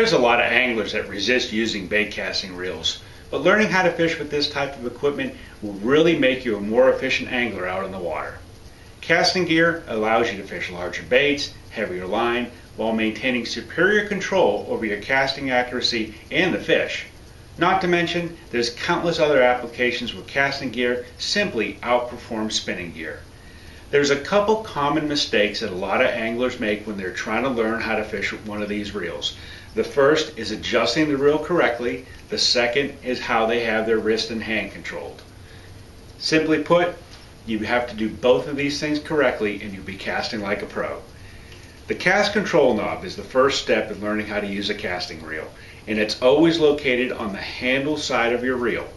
There's a lot of anglers that resist using bait casting reels, but learning how to fish with this type of equipment will really make you a more efficient angler out in the water. Casting gear allows you to fish larger baits, heavier line, while maintaining superior control over your casting accuracy and the fish. Not to mention, there's countless other applications where casting gear simply outperforms spinning gear. There's a couple common mistakes that a lot of anglers make when they're trying to learn how to fish with one of these reels. The first is adjusting the reel correctly. The second is how they have their wrist and hand controlled. Simply put, you have to do both of these things correctly and you'll be casting like a pro. The cast control knob is the first step in learning how to use a casting reel, and it's always located on the handle side of your reel.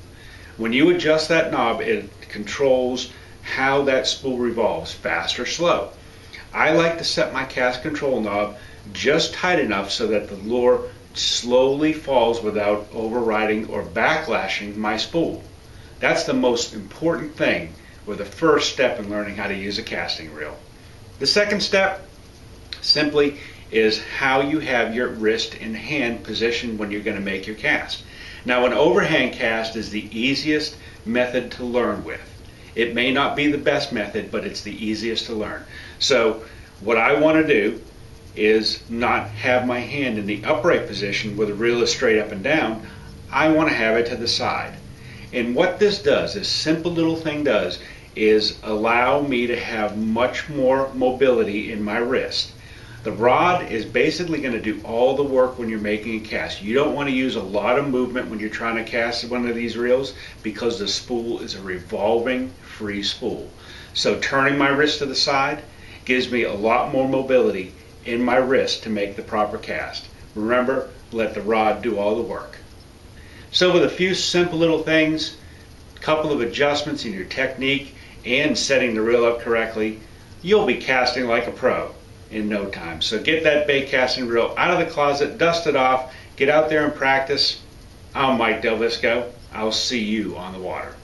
When you adjust that knob, it controls how that spool revolves, fast or slow. I like to set my cast control knob just tight enough so that the lure slowly falls without overriding or backlashing my spool. That's the most important thing, or the first step in learning how to use a casting reel. The second step simply is how you have your wrist and hand positioned when you're going to make your cast. Now, an overhand cast is the easiest method to learn with. It may not be the best method, but it's the easiest to learn. So what I want to do is not have my hand in the upright position where the reel is straight up and down. I want to have it to the side. And what this does, this simple little thing does, is allow me to have much more mobility in my wrist. The rod is basically going to do all the work when you're making a cast. You don't want to use a lot of movement when you're trying to cast one of these reels because the spool is a revolving free spool. So turning my wrist to the side gives me a lot more mobility in my wrist to make the proper cast. Remember, let the rod do all the work. So with a few simple little things, a couple of adjustments in your technique and setting the reel up correctly, you'll be casting like a pro in no time. So get that bait casting reel out of the closet, dust it off, get out there and practice. I'm Mike DelVisco. I'll see you on the water.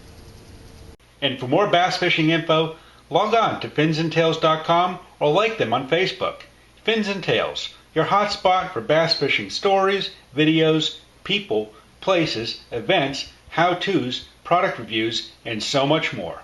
And for more bass fishing info, log on to finsandtails.com or like them on Facebook. Fins and Tails, your hotspot for bass fishing stories, videos, people, places, events, how-tos, product reviews, and so much more.